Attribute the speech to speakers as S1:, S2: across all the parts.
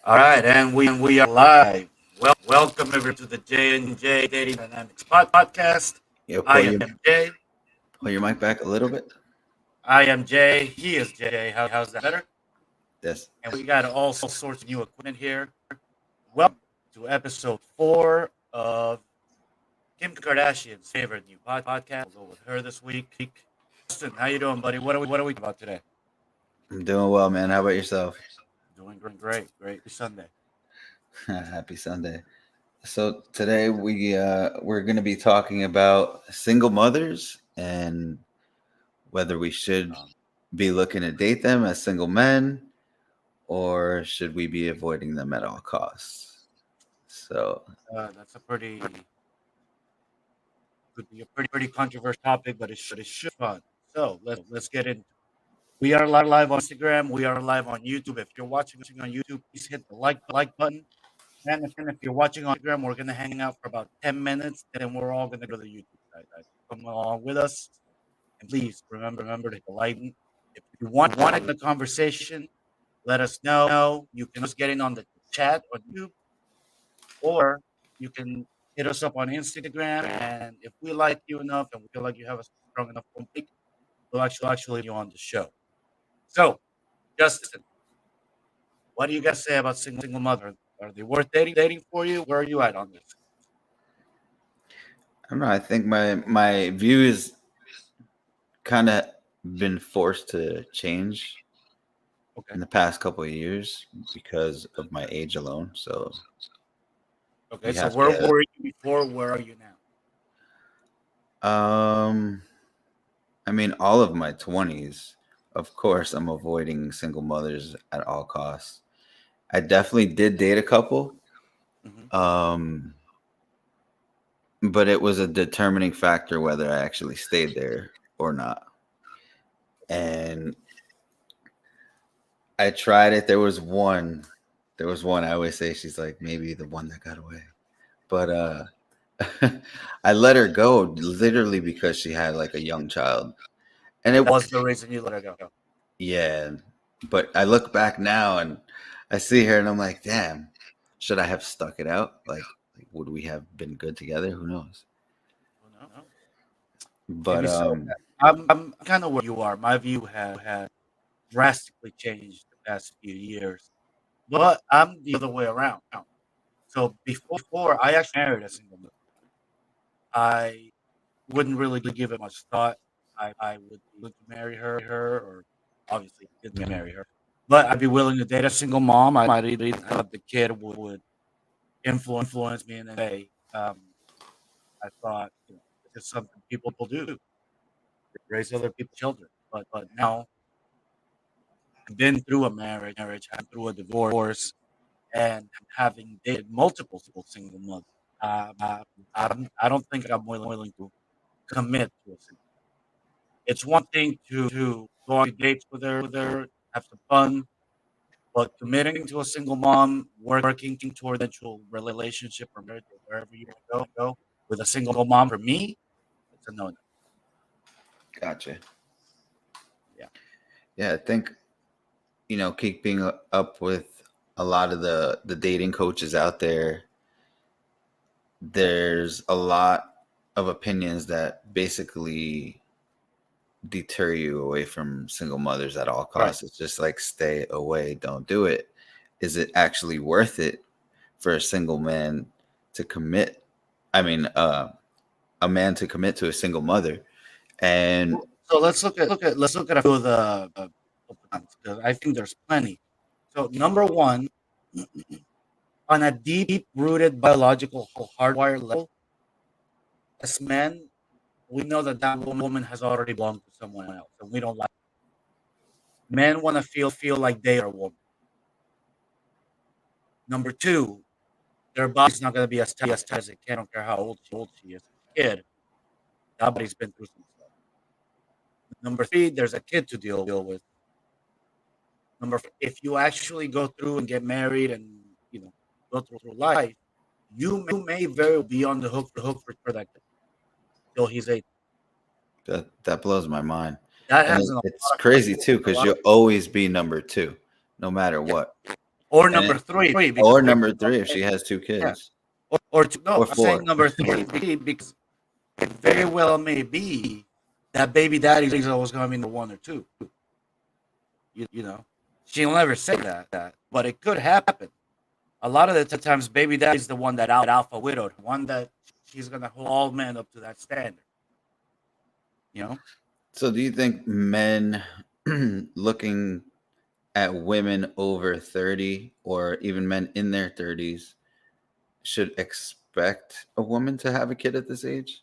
S1: All right, and we are live. Welcome everyone to the J&J Dating Dynamics podcast.
S2: Yo,
S1: I am Jay.
S2: pull your mic back a little bit.
S1: I am Jay. He is Jay. How's that better?
S2: Yes.
S1: And we got all sorts of new equipment here. Welcome to episode 4 of Kim Kardashian's favorite new podcast. We'll go with her this week. Justin, how you doing, buddy? What are we talking about today?
S2: I'm doing well, man. How about yourself?
S1: Doing great. Great Sunday.
S2: Happy Sunday. So today we're going to be talking about single mothers and whether we should be looking to date them as single men or should we be avoiding them at all costs. So
S1: That's could be a pretty controversial topic, but it should fun. So let's get in. We are live on Instagram. We are live on YouTube. If you're watching on YouTube, please hit the like button. And if you're watching on Instagram, we're gonna hang out for about 10 minutes, and then we're all gonna go to the YouTube side. Come along with us, and please remember to hit the like. If you want the conversation, let us know. You can just get in on the chat on YouTube, or you can hit us up on Instagram. And if we like you enough, and we feel like you have a strong enough take, we'll actually you on the show. So, Justin, what do you guys say about single mother? Are they worth dating for you? Where are you at on this?
S2: I don't know. I think my view is kind of been forced to change in the past couple of years because of my age alone. So
S1: okay, so where were you before? Where are you now?
S2: I mean, all of my 20s, of course, I'm avoiding single mothers at all costs. I definitely did date a couple. But it was a determining factor whether I actually stayed there or not. And I tried it. There was one. I always say she's like maybe the one that got away. But I let her go literally because she had like a young child.
S1: And it was the reason you let her go.
S2: Yeah. But I look back now and I see her and I'm like, damn, should I have stuck it out? Like would we have been good together? Who knows? But
S1: I'm kind of where you are. My view has drastically changed the past few years, but I'm the other way around. So before I actually married a single mother, I wouldn't really give it much thought. I would look to marry her, or obviously didn't marry her, but I'd be willing to date a single mom. I might even thought the kid would influence me in a way. I thought this is something people do. They raise other people's children. But now I've been through a marriage, I've been through a divorce, and having dated multiple single mothers. I don't think I'm willing to commit to a single. It's one thing to go on dates with her, have some fun, but committing to a single mom, working toward eventual relationship or marriage or wherever you want to go with a single mom, for me, it's a no-no.
S2: gotcha.
S1: Yeah.
S2: Yeah, I think keeping up with a lot of the dating coaches out there, there's a lot of opinions that basically deter you away from single mothers at all costs. Right. It's just like stay away, don't do it. Is it actually worth it for a single man to commit? I mean, a man to commit to a single mother. And
S1: so let's look at a few of the because I think there's plenty. So number one, on a deep-rooted biological hardwire level, as men, we know that woman has already belonged to someone else, and we don't like it. Men want to feel like they are a woman. Number two, their body's not going to be as tight as it can. I don't care how old she is. Kid, that body's been through some stuff. Number three, there's a kid to deal with. Number four, if you actually go through and get married and go through life, you may very well be on the hook for that kid till he's 8.
S2: That blows my mind.
S1: That happens.
S2: It's crazy too because you'll always be number two, no matter what.
S1: or
S2: And
S1: number three because
S2: or
S1: we
S2: number three if she has two
S1: yeah,
S2: kids
S1: or two, no,
S2: or
S1: I'm saying
S2: four.
S1: number three because it very well may be that baby daddy's always going to be number one or two. You know, she'll never say that, but it could happen. A lot of the times, baby daddy's the one that alpha widowed, one that she's going to hold all men up to that standard. You know,
S2: So do you think men looking at women over 30 or even men in their 30s should expect a woman to have a kid at this age?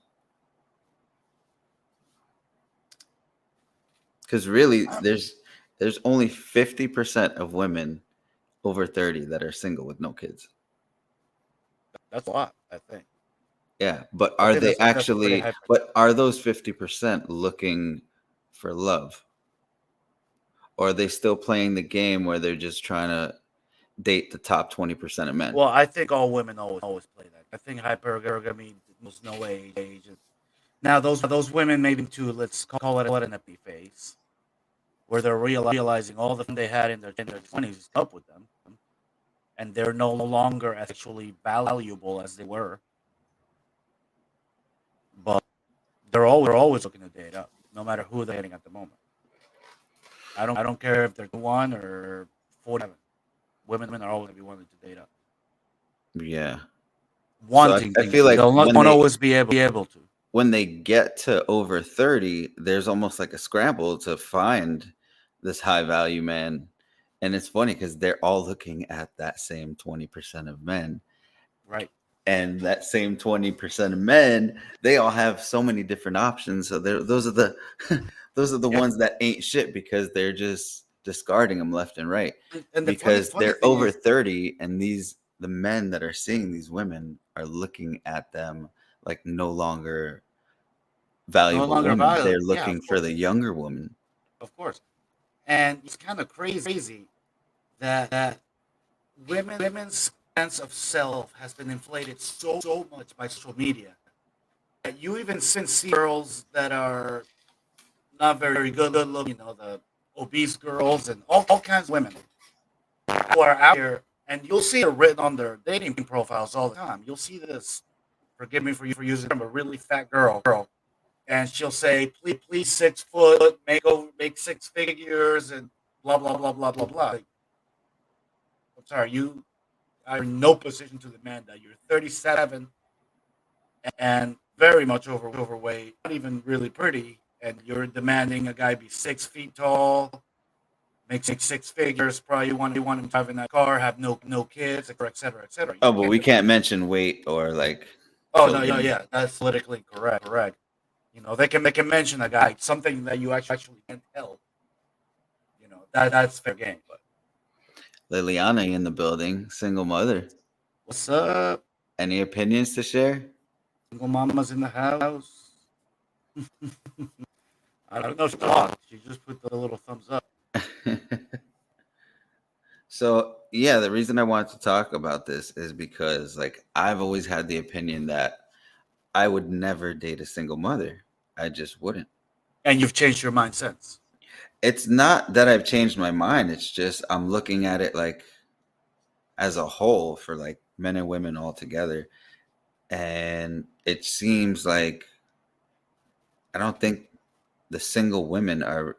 S2: Because really, there's only 50% of women over 30 that are single with no kids.
S1: that's a lot. I think.
S2: Yeah, but
S1: I
S2: are
S1: think
S2: they
S1: that's a pretty
S2: actually?
S1: high
S2: But
S1: percentage.
S2: are those 50% looking for love, or are they still playing the game where they're just trying to date the top 20% of men?
S1: Well, I think all women always play that. I think hypergamy knows no age. Now those women maybe to let's call it an epi phase where they're realizing all the fun they had in their 20s up with them, and they're no longer as actually valuable as they were. But they're always looking to date up, no matter who they're dating at the moment. I don't care if they're 1 or 47. Women are always going to be wanting to date up,
S2: Yeah. So
S1: wanting
S2: I
S1: to.
S2: feel like
S1: They'll not won't always be able to.
S2: when they get to over 30, there's almost like a scramble to find this high value man. And it's funny because they're all looking at that same 20% of men.
S1: Right.
S2: And that same 20% of men, they all have so many different options. So those are the those are the
S1: Yeah.
S2: ones that ain't shit because they're just discarding them left and right
S1: And the
S2: because
S1: funny
S2: they're
S1: thing
S2: over
S1: is,
S2: 30 and the men that are seeing these women are looking at them like no longer
S1: no
S2: valuable
S1: longer
S2: women.
S1: valid.
S2: They're
S1: Yeah,
S2: looking
S1: of
S2: for
S1: course,
S2: the younger woman.
S1: of course. And it's kind of crazy that women's sense of self has been inflated so much by social media that you even see girls that are not very good looking, the obese girls and all kinds of women who are out here, and you'll see it written on their dating profiles all the time. You'll see this. Forgive me for using a really fat girl, and she'll say, "Please, 6 foot, make six figures, and blah blah blah blah blah blah." Like, I'm sorry, you are in no position to demand that. You're 37 and very much overweight, not even really pretty, and you're demanding a guy be 6 feet tall, make six figures. Probably you want him to have in that car, have no kids, etc., etc. You
S2: Oh, but
S1: can't
S2: we
S1: demand.
S2: can't mention weight or like
S1: Oh no,
S2: children.
S1: yeah, that's politically correct. Correct. They can mention a guy something that you actually can't help. That's fair game. But
S2: Liliana in the building, single mother.
S1: what's up?
S2: Any opinions to share?
S1: Single mama's in the house. I don't know if she talked. She just put the little thumbs up.
S2: So yeah, the reason I wanted to talk about this is because like I've always had the opinion that I would never date a single mother. I just wouldn't.
S1: And you've changed your mind since.
S2: It's not that I've changed my mind. It's just I'm looking at it like as a whole for like men and women all together. And it seems like I don't think the single women are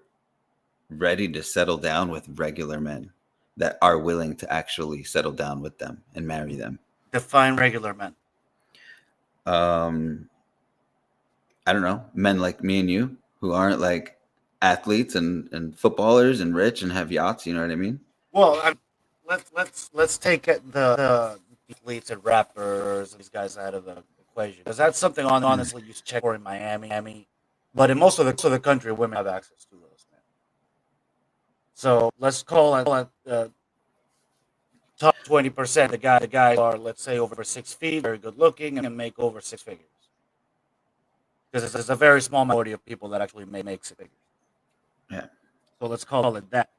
S2: ready to settle down with regular men that are willing to actually settle down with them and marry them.
S1: Define regular men.
S2: Um, I don't know, men like me and you who aren't like athletes and footballers and rich and have yachts. You know what I mean?
S1: Well, let's take the athletes and rappers, these guys out of the equation, because that's something honestly you check for in Miami, but in most of the country, women have access to those men. So let's call it top 20%. The guys are, let's say, over 6 feet, very good looking, and make over six figures. Because there's a very small minority of people that actually make six figures.
S2: Yeah.
S1: So let's call it that.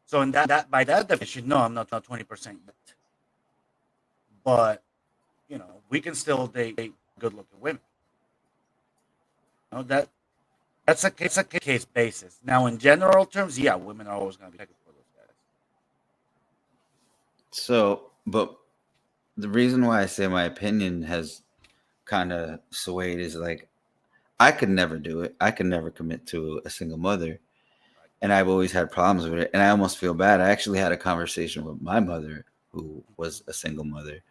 S1: So in that by that definition, no, I'm not 20% yet. But we can still date good looking women. That's a case basis. Now, in general terms, yeah, women are always going to be checking for those guys.
S2: So, but the reason why I say my opinion has kind of swayed is like I could never do it. I could never commit to a single mother, and I've always had problems with it. And I almost feel bad. I actually had a conversation with my mother, who was a single mother,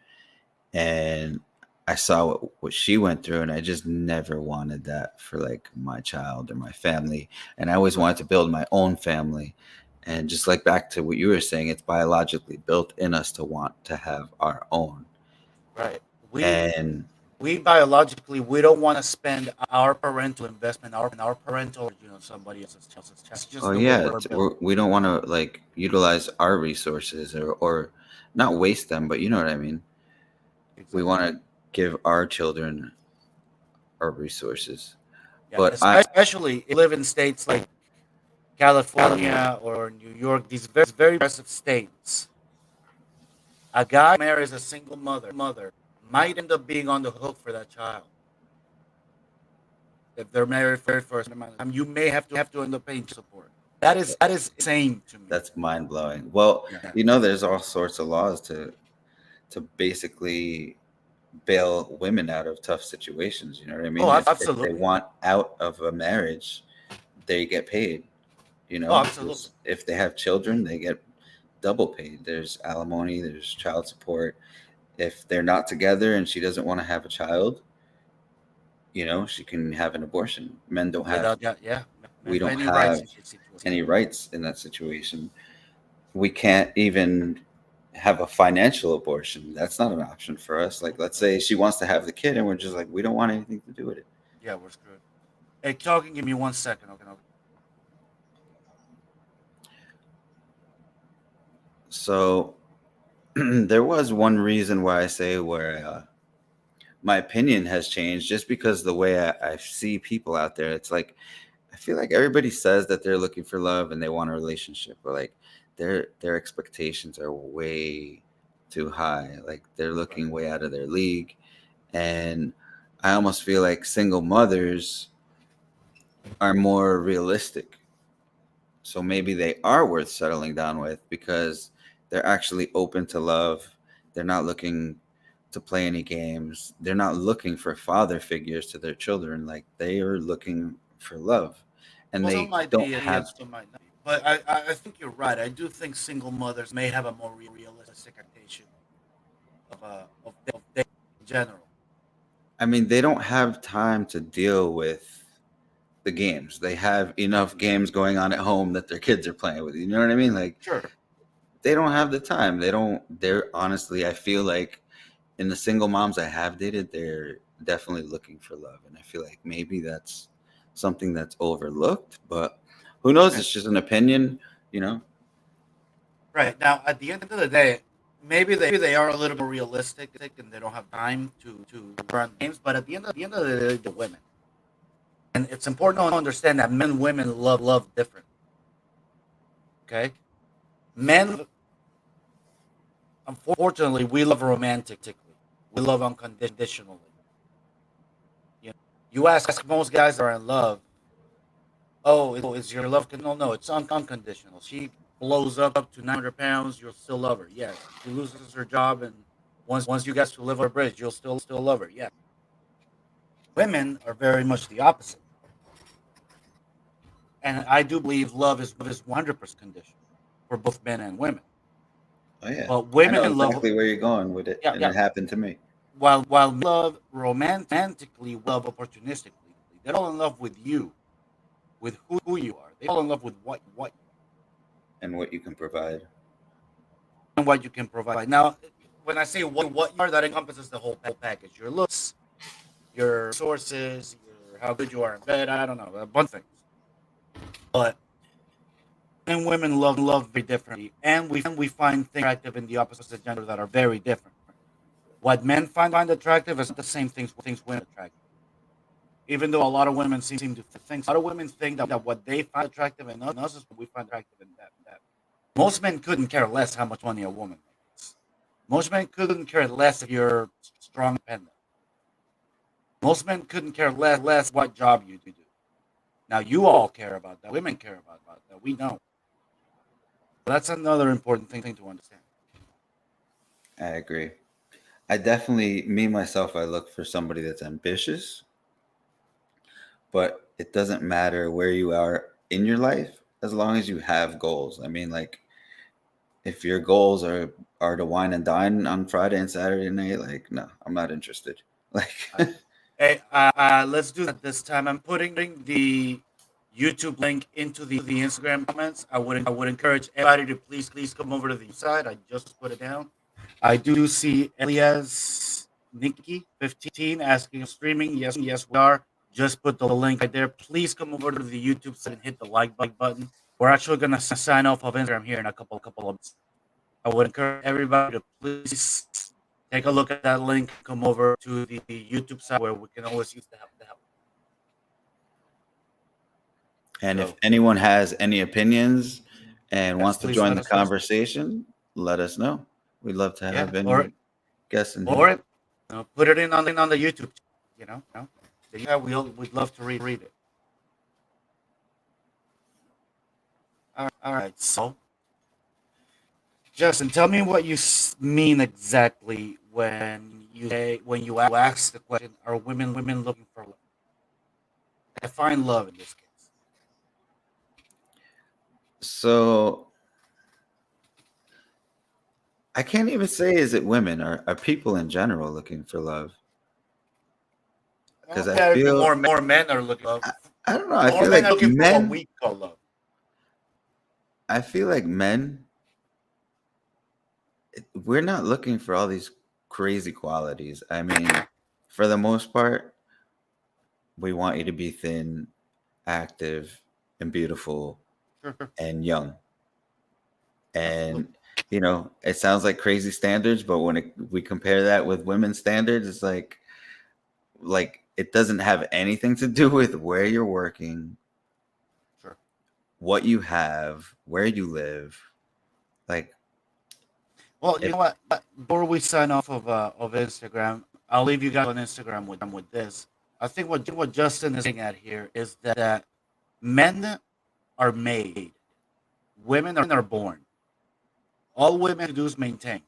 S2: and I saw what she went through, and I just never wanted that for like my child or my family. And I always
S1: Right.
S2: wanted to build my own family. And just like back to what you were saying, it's biologically built in us to want to have our own.
S1: Right.
S2: And
S1: We biologically we don't want to spend our parental investment, our parental energy on somebody else's child. That's
S2: oh
S1: just the way
S2: yeah,
S1: we're built.
S2: we don't want to like utilize our resources or not waste them, but you know what I mean. We
S1: Exactly.
S2: want to give our children our resources.
S1: Yeah.
S2: But I
S1: Especially if you live in states like California or New York, these very progressive states. A guy who marries a single mother might end up being on the hook for that child. If they're married for a certain amount of time, you may have to end up paying support. That is insane to me.
S2: that's mind blowing. Well,
S1: Yeah.
S2: you know, there's all sorts of laws to basically bail women out of tough situations. You know what I
S1: Oh,
S2: mean? If they
S1: absolutely.
S2: want out of a marriage, they get paid. You
S1: Oh,
S2: know,
S1: absolutely.
S2: if they have children, they get double paid. There's alimony, there's child support. If they're not together and she doesn't want to have a child, you know, she can have an abortion. Men don't have,
S1: Without that, yeah,
S2: we
S1: have
S2: don't
S1: any rights
S2: have
S1: in this situation.
S2: any rights in that situation. We can't even have a financial abortion. That's not an option for us. Like, let's say she wants to have the kid and we're just like, we don't want anything to do with it.
S1: Yeah, we're screwed. Hey, talking. Give me 1 second. Okay. Okay.
S2: So there was one reason why I say where my opinion has changed just because the way I see people out there. It's like I feel like everybody says that they're looking for love and they want a relationship, but like their expectations are way too high. Like they're
S1: Right.
S2: looking way out of their league, and I almost feel like single mothers are more realistic. So maybe they are worth settling down with because they're actually open to love. They're not looking to play any games. They're not looking for father figures to their children. Like they are looking for love. And
S1: Well, some
S2: they
S1: might
S2: don't
S1: be and
S2: have,
S1: some might not be. But I think you're right. I do think single mothers may have a more realistic expectation of dating in general.
S2: I mean, they don't have time to deal with the games. They have enough games going on at home that their kids are playing with. You know what I mean? Like
S1: Sure.
S2: they don't have the time. They're honestly, I feel like in the single moms I have dated, they're definitely looking for love. And I feel like maybe that's something that's overlooked, but who knows?
S1: Right.
S2: It's just an opinion, you know?
S1: Right. Now, at the end of the day, maybe they are a little more realistic and they don't have time to run games. But at the end of the day, the women, and it's important to understand that men and women love different. Okay, men, unfortunately, we love romantically. We love unconditionally. You know, you ask most guys that are in love, "Oh, is your love conditional?" No, it's unconditional. She blows up to 900 pounds, you'll still love her. Yes. She loses her job, and once you guys to live on a bridge, you'll still love her. Yes. Women are very much the opposite, and I do believe love is 100% conditional for both men and women.
S2: Oh, yeah.
S1: But
S2: I know
S1: women love,
S2: exactly where you're going with it.
S1: yeah,
S2: And
S1: yeah.
S2: it happened to me.
S1: While men love romantically, love opportunistically. They don't in love with you, with who you are. They fall in love with what you
S2: And what you can provide.
S1: and what you can provide. Now, when I say what you are, that encompasses the whole package: your looks, your resources, your how good you are in bed. I don't know, a bunch of things. But men and women love very differently, and we find things attractive in the opposite gender that are very different. What men find attractive is not the same things women attractive. Even though a lot of women seem to think, a lot of women think that what they find attractive in us is what we find attractive in that. Most men couldn't care less how much money a woman makes. Most men couldn't care less if you're strong and independent. Most men couldn't care less what job you do. Now you all care about that. Women care about that. We know. So that's another important thing to understand.
S2: I agree. I definitely, me myself, I look for somebody that's ambitious, but it doesn't matter where you are in your life as long as you have goals. I mean, like, if your goals are to wine and dine on Friday and Saturday night, like, no, I'm not interested. Like,
S1: Right. Hey, let's do that this time. I'm putting the YouTube link into the Instagram comments. I would encourage everybody to please come over to the side. I just put it down. I do see Elias Nikki 15 asking streaming. Yes, we are. Just put the link right there. Please come over to the YouTube side and hit the like button. We're actually gonna sign off of Instagram here in a couple of minutes. I would encourage everybody to please take a look at that link. Come over to the YouTube side where we can always use the help.
S2: and if
S1: So
S2: anyone has any opinions and
S1: yes,
S2: wants to
S1: please
S2: join
S1: let
S2: the
S1: us know.
S2: conversation, let us know. We'd love to
S1: Yeah,
S2: have any guests in here.
S1: or put it in on the YouTube. Yeah, we'd love to read it. All right. So Justin, tell me what you mean exactly when you ask the question: Are women looking for love? Define love in this case.
S2: So I can't even say is it women or are people in general looking for love? Because
S1: Yeah, it'd be more men are looking for love.
S2: I, I don't know. I
S1: More
S2: feel
S1: men
S2: like
S1: are looking for what
S2: men.
S1: we call love.
S2: I feel like men. We're not looking for all these crazy qualities. I mean, for the most part, we want you to be thin, active, and beautiful
S1: Sure,
S2: and young. And
S1: absolutely.
S2: it sounds like crazy standards, but when we compare that with women's standards, it's like it doesn't have anything to do with where you're working,
S1: Sure.
S2: what you have, where you live. Like,
S1: Well, you
S2: if
S1: know what? Before we sign off of Instagram, I'll leave you guys on Instagram with this. I think what Justin is getting at here is that men are made, women are born. All women have to do is maintain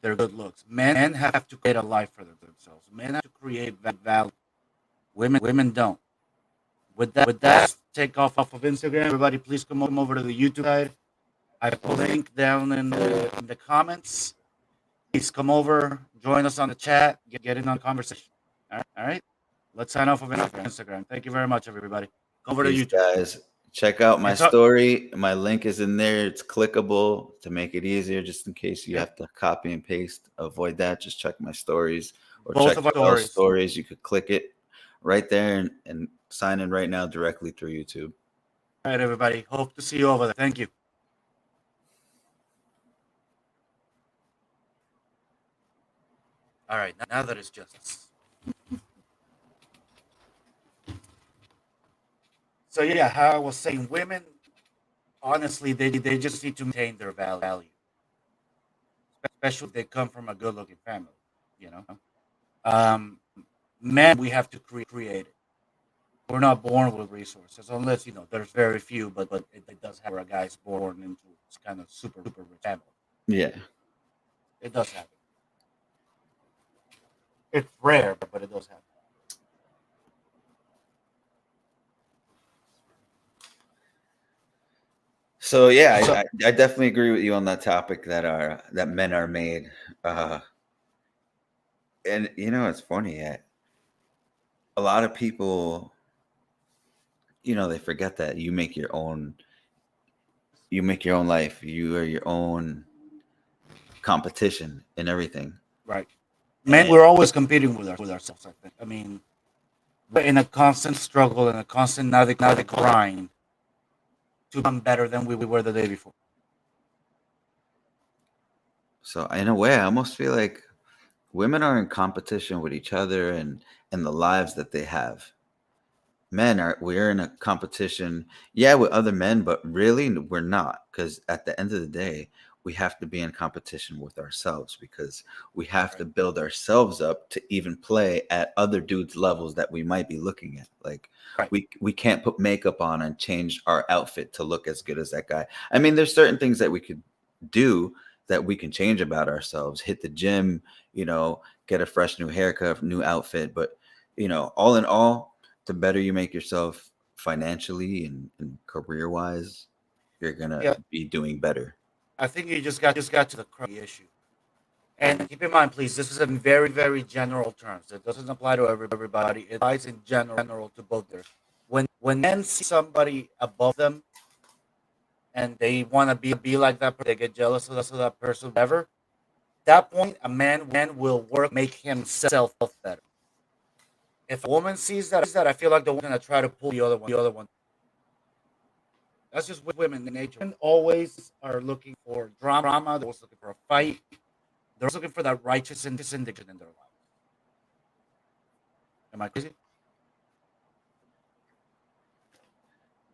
S1: their good looks. Men have to create a life for themselves. Men have to create value. Women don't. With that, take off of Instagram. Everybody, please come over to the YouTube side. I put a link down in the comments. Please come over, join us on the chat, get in on the conversation. All right. Let's sign off of Instagram. Thank you very much, everybody. Go over to
S2: Peace,
S1: YouTube.
S2: guys. Check out my
S1: And talk.
S2: story. My link is in there. It's clickable to make it easier, just in case you
S1: Yeah,
S2: have to copy and paste. Avoid that. Just check my stories or
S1: both
S2: check
S1: of our
S2: Joel's
S1: stories.
S2: stories. You could click it right there and sign in right now directly through YouTube.
S1: All right, everybody. Hope to see you over there. Thank you. All right. Now that it's justice. So yeah, how I was saying, women honestly they just need to maintain their value, especially if they come from a good-looking family. You know, um, men we have to create it. We're not born with resources, unless there's very few, but it does happen where a guy's born into this kind of super rich family.
S2: Yeah.
S1: It does happen. It's rare, but it does happen.
S2: So yeah,
S1: So
S2: I definitely agree with you on that topic that men are made. Uh, and it's funny. A lot of people, they forget that you make your own life. You are your own competition in everything.
S1: right, men,
S2: And
S1: we're always competing with ourselves. I think. I mean, we're in a constant struggle and a constant nadik grind to become better than we were the day before.
S2: so in a way, I almost feel like women are in competition with each other and the lives that they have. We're in a competition, yeah, with other men, but really we're not, because at the end of the day, we have to be in competition with ourselves because we have
S1: Right,
S2: to build ourselves up to even play at other dudes levels that we might be looking at. Like,
S1: right,
S2: we can't put makeup on and change our outfit to look as good as that guy. I mean, there's certain things that we could do that we can change about ourselves. Hit the gym, get a fresh new haircut, new outfit. But, all in all, the better you make yourself financially and career wise, you're going to
S1: Yeah,
S2: be doing better.
S1: I think you just got to the crux of the issue. And keep in mind, please, this is in very, very general terms. It doesn't apply to everybody. It applies in general to both genders. When men see somebody above them and they want to be like that, they get jealous of that person, whatever. That point, a man will work make himself better. If a woman sees that, I feel like the woman's gonna try to pull the other one. That's just women in nature. Women always are looking for drama. They're always looking for a fight. They're always looking for that righteous indignation in their lives. Am I crazy?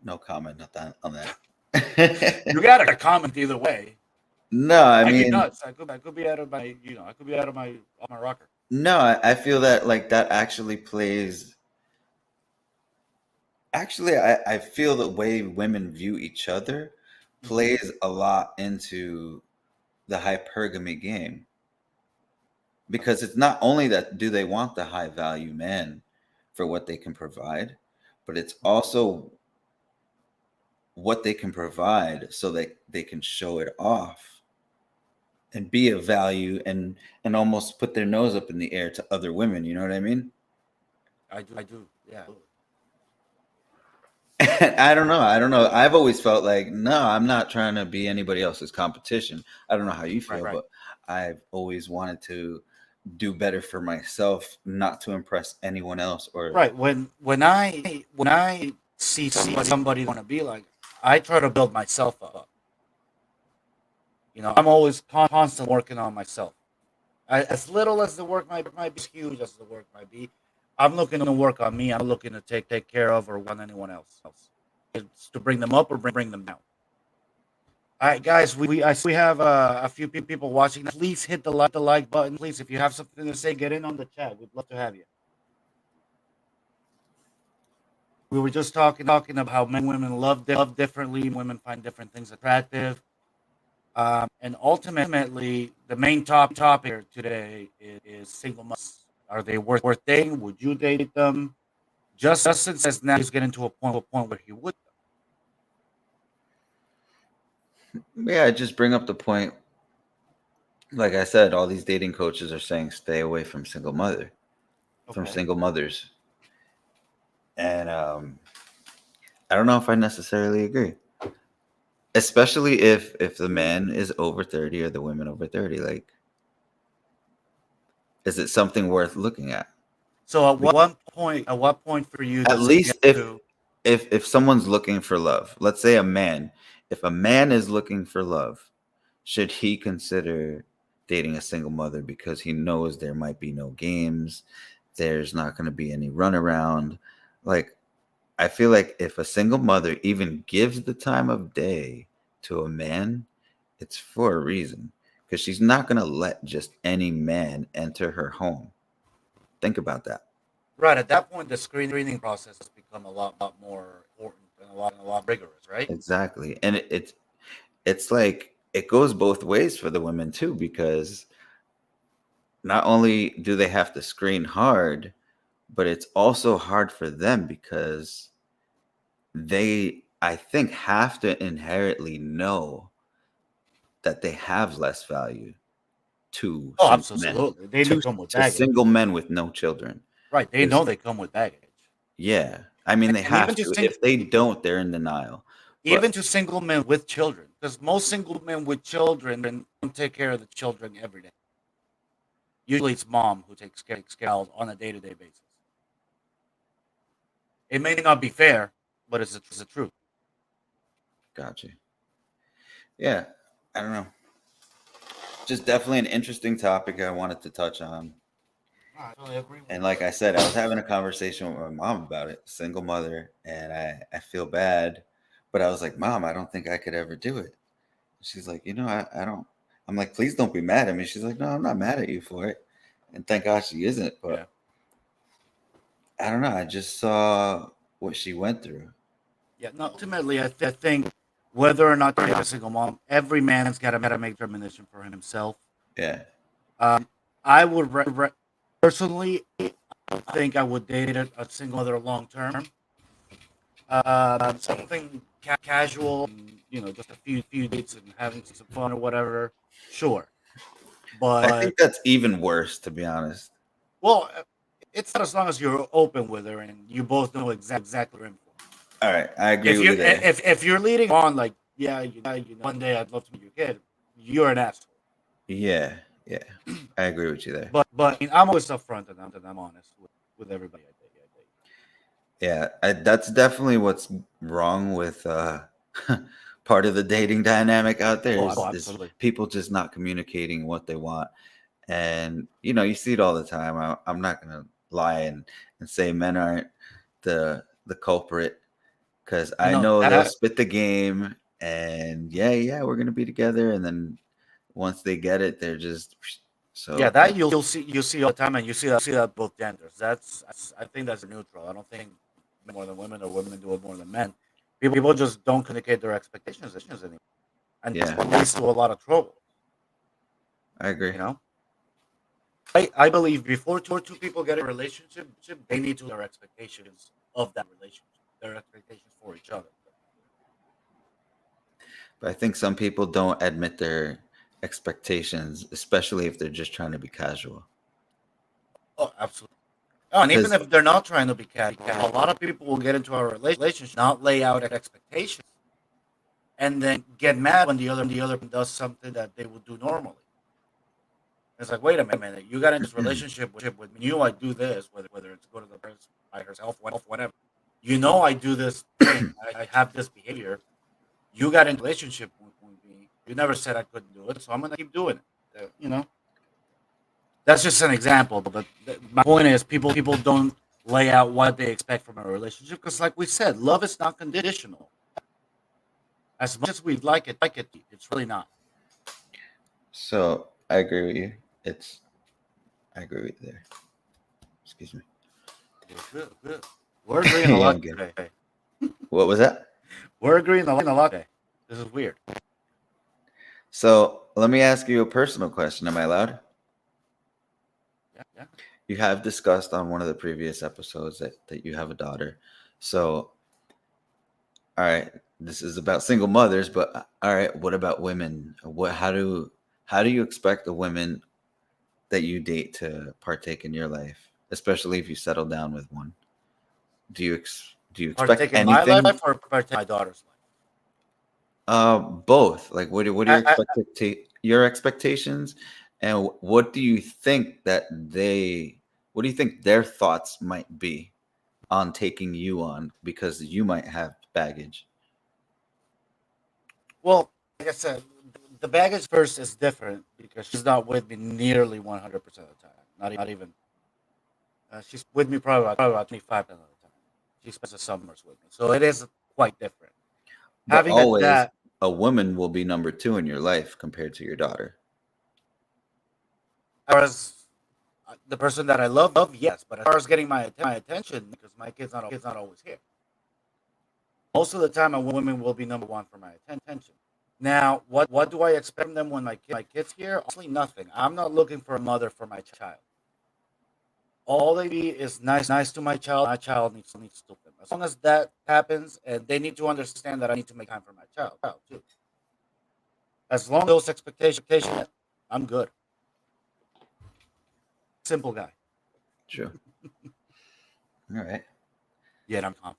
S2: No comment on
S1: You
S2: that.
S1: got a comment either way.
S2: No, I
S1: I could
S2: mean,
S1: nuts. I could be out of my I could be out of my rocker.
S2: no, I feel that like that actually plays. Actually, I feel the way women view each other
S1: Hmm.
S2: plays a lot into the hypergamy game, because it's not only that do they want the high value man for what they can provide, but it's also what they can provide so that they can show it off and be of value and almost put their nose up in the air to other women. You know what I mean?
S1: I do. I do. Yeah.
S2: I don't know. I don't know. I've always felt like, no, I'm not trying to be anybody else's competition. I don't know how you feel,
S1: Right.
S2: but I've always wanted to do better for myself, not to impress anyone else or
S1: Right. When I see somebody want to be like, I try to build myself up. I'm always constantly working on myself. As little as the work might be, as huge as the work might be, I'm looking to work on me. I'm looking to take care of or want anyone else. It's to bring them up or bring them down. All right, guys, we have a few people watching. Please hit the like button. Please, if you have something to say, get in on the chat. We'd love to have you. We were just talking about how men and women love differently. Women find different things attractive. And ultimately, the main topic here today is single mothers. Are they worth dating? Would you date them? Justin says now he's getting to a point where he would.
S2: yeah, just bring up the point. Like I said, all these dating coaches are saying stay away from from
S1: Okay.
S2: single mothers. And I don't know if I necessarily agree. Especially if the man is over 30 or the women over 30. Like, is it something worth looking at?
S1: So at what point for you
S2: At
S1: does it
S2: least
S1: get to
S2: if someone's looking for love, let's say a man, if a man is looking for love, should he consider dating a single mother because he knows there might be no games, there's not going to be any runaround? Like, I feel like if a single mother even gives the time of day to a man, it's for a reason, because she's not going to let just any man enter her home. Think about that.
S1: right at that point the screening process has become a lot more important and a lot rigorous, right?
S2: Exactly. And it's like it goes both ways for the women too, because not only do they have to screen hard, but it's also hard for them because they, I think, have to inherently know that they have less value to
S1: Oh,
S2: single men,
S1: absolutely. They know they come with
S2: to
S1: baggage,
S2: single men with no children.
S1: right? They know
S2: Because,
S1: they come with baggage,
S2: yeah, I mean, they
S1: and even
S2: have
S1: to
S2: to. If they don't, they're in denial. But
S1: single men with children, because most single men with children don't take care of the children every day. Usually, it's mom who takes care of on a day-to-day basis. It may not be fair, but it's the truth.
S2: gotcha. Yeah, I don't know. Just definitely an interesting topic I wanted to touch on.
S1: I totally agree with
S2: And
S1: you.
S2: like I said, I was having a conversation with my mom about it, single mother, and I feel bad, but I was like, Mom, I don't think I could ever do it. She's like, I don't. I'm like, please don't be mad at me. She's like, no, I'm not mad at you for it. And thank God she isn't.
S1: Yeah.
S2: But I don't know. I just saw what she went through.
S1: Yeah. No, ultimately, I think whether or not you're a single mom, every man's got to make determination for himself.
S2: Yeah.
S1: I would personally think I would date a single mother long term. Something casual, and, just a few dates and having some fun or whatever. Sure,
S2: I
S1: but
S2: think that's even worse, to be honest.
S1: well, it's not as long as you're open with her and you both know exactly what you're in for.
S2: All right, I agree
S1: If
S2: with
S1: you
S2: you there.
S1: if you're leading on like, yeah, one day I'd love to meet your kid, you're an asshole.
S2: Yeah, yeah, I agree with you there.
S1: But I mean, I'm always upfront and I'm honest with everybody I date.
S2: Yeah, that's definitely what's wrong with part of the dating dynamic out there
S1: Oh,
S2: is
S1: absolutely.
S2: people just not communicating what they want. And you see it all the time. I'm not gonna lie and say men aren't the culprit, because
S1: I
S2: I
S1: know
S2: know they'll
S1: that.
S2: spit the game and yeah, we're gonna be together, and then once they get it, they're just
S1: Yeah,
S2: so.
S1: that you'll see all the time, and you see that both genders. I think that's neutral. I don't think men more than women or women do it more than men. People just don't communicate their expectations anymore, and
S2: Yeah,
S1: it leads to a lot of trouble.
S2: I agree.
S1: You know, I believe before two people get in a relationship, they need to know their expectations of that relationship, their expectations for each other.
S2: But I think some people don't admit their expectations, especially if they're just trying to be casual.
S1: Oh, absolutely. Oh, and even
S2: Because
S1: if they're not trying to be casual, a lot of people will get into a relationship, not lay out expectations, and then get mad when the other does something that they would do normally. It's like, wait a minute, you got into this relationship with me. You know I do this, whether it's go to the person by herself, whatever. You know I do this thing. I have this behavior. You got into a relationship with me. You never said I couldn't do it, so I'm gonna keep doing it. That's just an example. But my point is, people don't lay out what they expect from a relationship because, like we said, love is not conditional. As much as we'd like it, it's really not.
S2: so I agree with you. It's I agree with you there. Excuse me.
S1: Good, good. We're agreeing a
S2: Yeah,
S1: lot
S2: I'm good.
S1: today.
S2: What was that?
S1: We're agreeing a lot today. This is weird.
S2: So let me ask you a personal question. Am I allowed?
S1: Yeah, yeah.
S2: You have discussed on one of the previous episodes that you have a daughter. So, all right, this is about single mothers, but all right, what about women? How do you expect the women that you date to partake in your life, especially if you settle down with one? Do you expect
S1: Partake in my life
S2: anything?
S1: or partake in my daughter's
S2: Both. Like, what do you
S1: life?
S2: expect your expectations, and what do you think what do you think their thoughts might be on taking you on, because you might have baggage?
S1: Well, like I said, the baggage first is different because she's not with me nearly 100% of the time. Not even. She's with me probably about 25% of the time. She spends the summers with me, so it is quite different.
S2: But
S1: Having said
S2: always
S1: that,
S2: a woman will be number two in your life compared to your daughter.
S1: as far as the person that I love, yes, but as far as getting my attention, because my kid's not always here. Most of the time, a woman will be number one for my attention. Now, what do I expect from them when my kid's here? Honestly, nothing. I'm not looking for a mother for my child. All they need is nice to my child. My child needs to them. As long as that happens, and they need to understand that I need to make time for my child too. As long as those expectations, I'm good. Simple guy.
S2: True. All right.
S1: Yet I'm complex.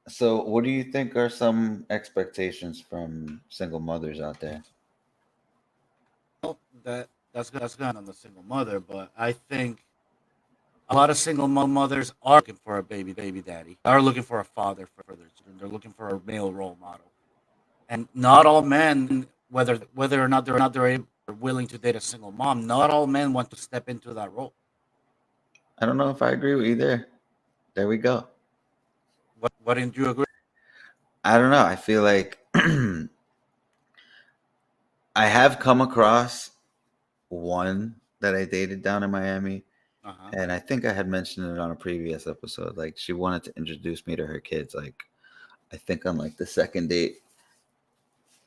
S2: So, what do you think are some expectations from single mothers out there?
S1: Well, that's gone on the single mother, but I think a lot of single mothers are looking for a baby daddy. Are looking for a father for their children. They're looking for a male role model. And not all men, whether or not they're willing to date a single mom, not all men want to step into that role.
S2: I don't know if I agree with you there. There we go.
S1: What didn't you agree?
S2: I don't know. I feel like I have come across one that I dated down in Miami,
S1: Uh huh.
S2: and I think I had mentioned it on a previous episode. Like, she wanted to introduce me to her kids. Like, I think on like the second date,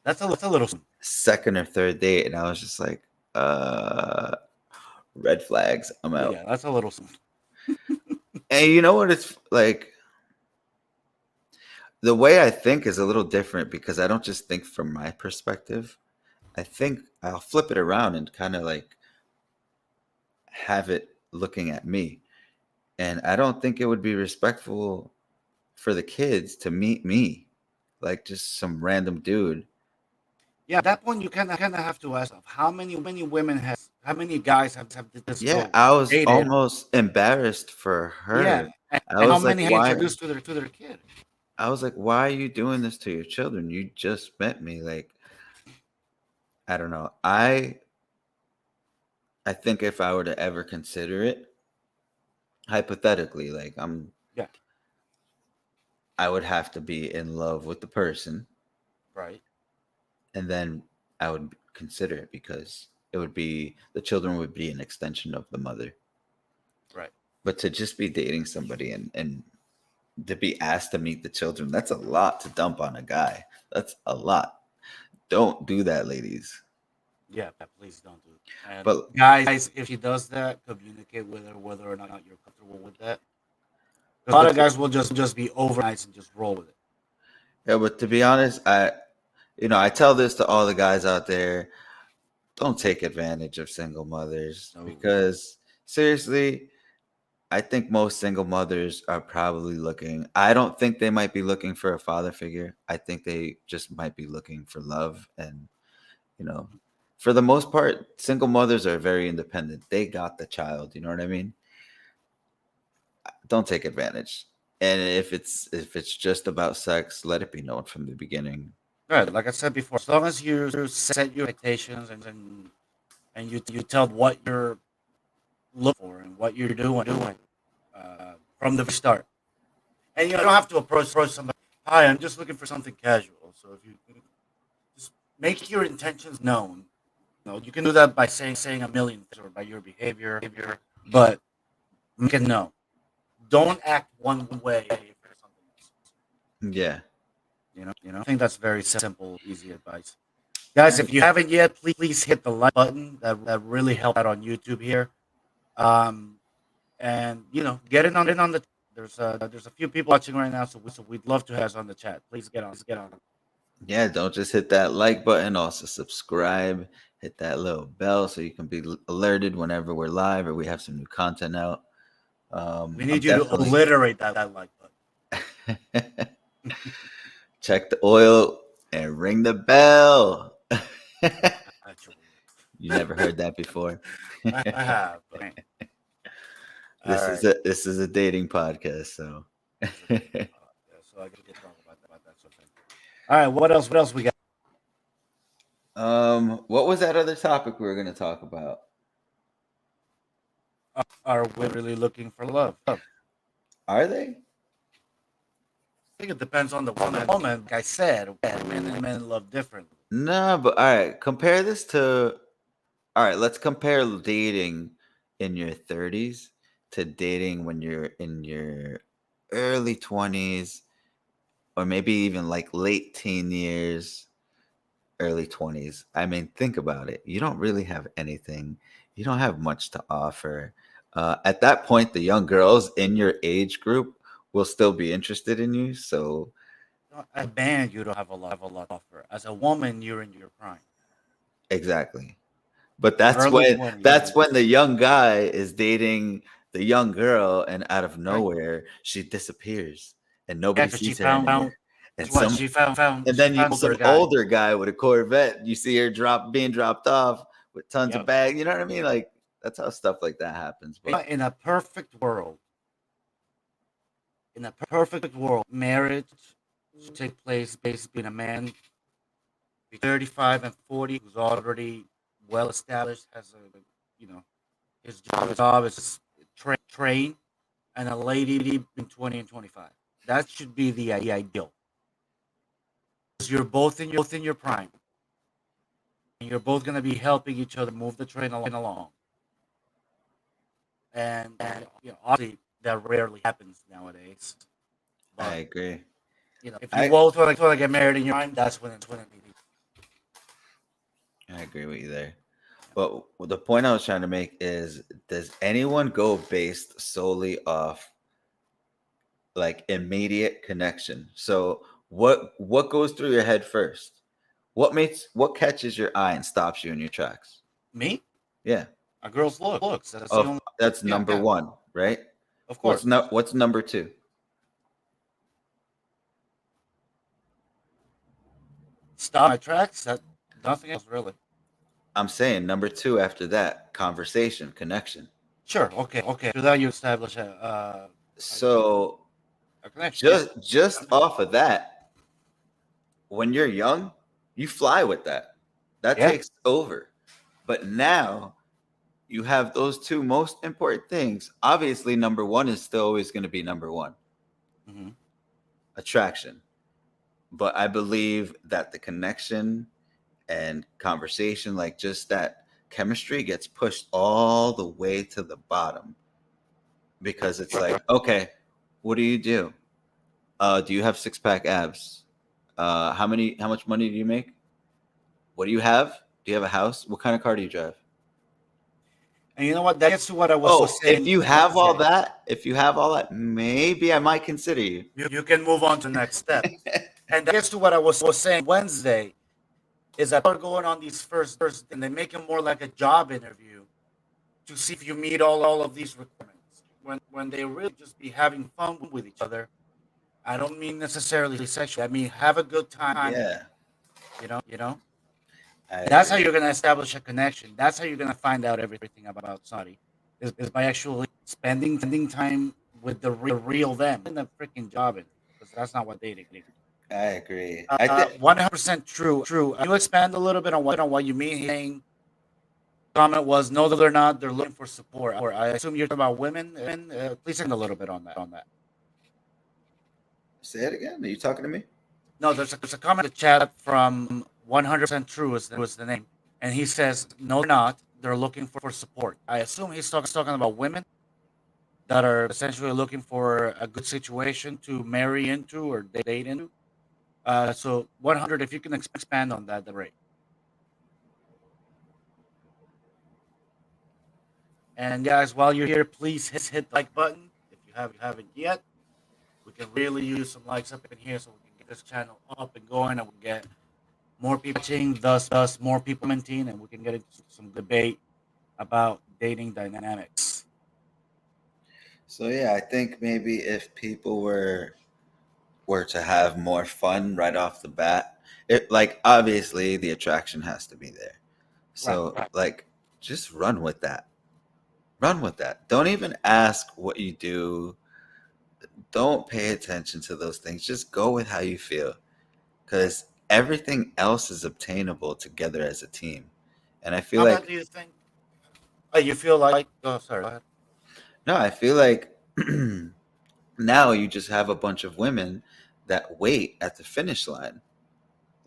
S1: That's a little soon.
S2: second or third date, and I was just like, uh, red flags. I'm out.
S1: Yeah, that's a little soon.
S2: And you know what? It's like the way I think is a little different because I don't just think from my perspective. I think I'll flip it around and kind of like have it looking at me. And I don't think it would be respectful for the kids to meet me, like just some random dude.
S1: Yeah, at that point you kind of have to ask yourself, how many women how many guys have this
S2: Yeah,
S1: girl
S2: I was
S1: dated?
S2: almost embarrassed for
S1: Yeah,
S2: her. I
S1: and how
S2: was like,
S1: many have you
S2: why?
S1: introduced to their kid?
S2: I was like, why are you doing this to your children? You just met me. Like, I don't know. I think if I were to ever consider it, hypothetically, like
S1: Yeah,
S2: I would have to be in love with the person,
S1: right,
S2: and then I would consider it because it would be the children would be an extension of the mother.
S1: right.
S2: But to just be dating somebody and to be asked to meet the children, that's a lot to dump on a guy. That's a lot. Don't do that, ladies.
S1: Yeah, please don't do it. And
S2: But
S1: guys, if she does that, communicate with her whether or not you're comfortable with that. 'Cause a lot
S2: but
S1: of guys will just be over nice and just roll with it.
S2: yeah, but to be honest, I tell this to all the guys out there, don't take advantage of single mothers
S1: No,
S2: because seriously, I think most single mothers are probably looking. I don't think they might be looking for a father figure. I think they just might be looking for love. And, you know, for the most part, single mothers are very independent. They got the child. You know what I mean? Don't take advantage. And if it's just about sex, let it be known from the beginning.
S1: right. Like I said before, as long as you set your expectations and you tell what you're looking for and what you're doing from the start. And you don't have to approach somebody. Hi, I'm just looking for something casual. So if you just make your intentions known, you can do that by saying a million things or by your behavior. But make it known. Don't act one way for something else.
S2: Yeah.
S1: I think that's very simple, easy advice. Guys, if you haven't yet, please hit the like button. That really helped out on YouTube here. Um, and get in on the. There's a few people watching right now, so we'd love to have us on the chat. Please get on.
S2: Yeah, don't just hit that like button, also subscribe, hit that little bell so you can be alerted whenever we're live or we have some new content out.
S1: We
S2: I'm
S1: need you to
S2: definitely
S1: obliterate that like
S2: check the oil and ring the bell.
S1: button.
S2: You never heard that before.
S1: I have. But, all
S2: This is
S1: right.
S2: a dating podcast, so
S1: This is a dating podcast, so I guess we can talk about that sort of thing. All right. What else? What else we got?
S2: what was that other topic we were going to talk about?
S1: Are we really looking for love? I
S2: Are they?
S1: think it depends on the woman. Like I said, women and men love differently.
S2: No, but all right, compare this to all right, let's compare dating in your 30s to dating when you're in your early 20s or maybe even like late teen years, early 20s. I mean, think about it. You don't really have anything, you don't have much to offer. At that point, the young girls in your age group will still be interested in you. So,
S1: As a man, you don't have a lot to offer. As a woman, you're in your prime.
S2: exactly. But
S1: Your early 20s.
S2: that's when the young guy is dating the young girl, and out of
S1: Right.
S2: nowhere she disappears, and
S1: Yeah,
S2: nobody
S1: because she
S2: sees her
S1: found.
S2: anymore. And
S1: That's why
S2: some and
S1: she
S2: then you
S1: found
S2: some
S1: older guy.
S2: older guy with a Corvette, you see her being dropped off with tons of
S1: Yep.
S2: bags. You know what I mean? Like that's how stuff like that happens. But
S1: In a perfect world, marriage should take place basically in a man between 35 and 40 who's already well established, has you know, his job is train, and a lady between 20 and 25. That should be the ideal. Because you're both in your prime, and you're both going to be helping each other move the train along. And obviously that rarely happens nowadays.
S2: I
S1: But
S2: agree.
S1: if you
S2: I
S1: both want to get married in your prime, that's when it's when it be.
S2: I agree with you there. But the point I was trying to make is, does anyone go based solely off like immediate connection? So what goes through your head first? What catches your eye and stops you in your tracks?
S1: Me?
S2: Yeah.
S1: A girl's looks. That's the
S2: Of
S1: only.
S2: that's
S1: Yeah,
S2: number one, right?
S1: of course.
S2: What's number two?
S1: Stop my tracks. That nothing else really.
S2: I'm saying number two after that, conversation, connection.
S1: Sure. Okay. Okay. Through that, you establish
S2: So
S1: a connection. Yeah.
S2: just off of that, when you're young, you fly with that. That
S1: Yeah.
S2: takes over. But now you have those two most important things. Obviously, number one is still always going to be number one,
S1: Hmm.
S2: attraction. But I believe that the connection and conversation, like just that chemistry, gets pushed all the way to the bottom because it's like, okay, what do you do? Do you have six pack abs? How much money do you make? What do you have? Do you have a house? What kind of car do you drive?
S1: And you know what? That gets to what I was
S2: Oh,
S1: saying Wednesday.
S2: if you have all that, maybe I might consider you.
S1: You can move on to the next step. And that gets to what I was saying Wednesday. Is that people are going on these first and they make it more like a job interview to see if you meet all of these requirements. When they really just be having fun with each other. I don't mean necessarily sexually. I mean have a good time.
S2: Yeah,
S1: You know.
S2: I
S1: That's how
S2: agree.
S1: you're gonna establish a connection. That's how you're gonna find out everything about somebody. Is by actually spending time with the real them in the freaking job interview because that's not what dating is.
S2: I agree. I think
S1: 100% true. True. Can you expand a little bit on what you mean? Saying comment was no, they're not. They're looking for support. Or I assume you're talking about women. And please expand a little bit on that.
S2: say it again. Are you talking to me?
S1: No, there's a comment in the chat from 100% true was the name, and he says no, they're not. They're looking for support. I assume he's talking about women that are essentially looking for a good situation to marry into or date into. So 100, if you can expand on that, the rate. And guys, while you're here, please hit the like button if you haven't yet. We can really use some likes up in here so we can get this channel up and going, and we get more people watching, thus more people commenting, and we can get into some debate about dating dynamics.
S2: So yeah, I think maybe if people were to have more fun right off the bat, it like obviously the attraction has to be there.
S1: Right,
S2: So
S1: right.
S2: like just run with that. Run with that. Don't even ask what you do. Don't pay attention to those things. Just go with how you feel
S1: Yeah.
S2: because everything else is obtainable together as a team. And I feel
S1: How about
S2: like
S1: do you think? You feel like? Oh, sorry. Go ahead.
S2: no, I feel like now you just have a bunch of women that wait at the finish line.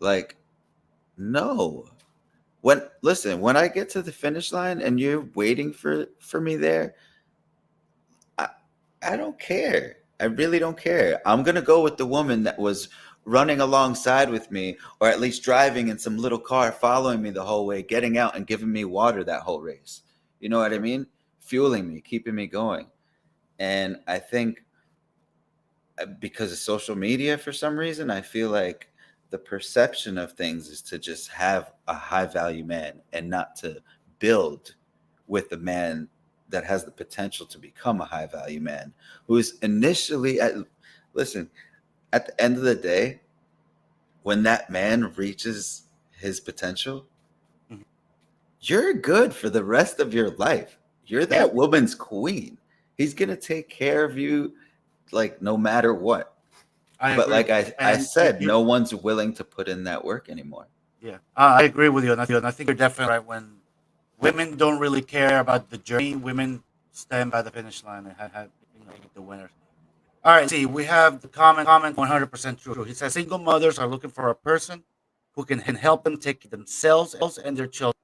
S2: Like, no. When I get to the finish line and you're waiting for me there, I I don't care. I really don't care. I'm gonna go with the woman that was running alongside with me, or at least driving in some little car, following me the whole way, getting out and giving me water that whole race. You know what I mean? Fueling me, keeping me going. And I think because of social media, for some reason, I feel like the perception of things is to just have a high value man and not to build with the man that has the potential to become a high value man who is initially at listen, at the end of the day, when that man reaches his potential,
S1: Mhm.
S2: you're good for the rest of your life. You're
S1: Yeah,
S2: that woman's queen. He's gonna take care of you like no matter what.
S1: I
S2: But
S1: agree
S2: like
S1: with you.
S2: I
S1: And
S2: said, no one's willing to put in that work anymore.
S1: yeah, I agree with you, and I think you're definitely right. When women don't really care about the journey, women stand by the finish line and have the winners. All right, see, we have the comment 100% true. He says single mothers are looking for a person who can help them take care of themselves and their children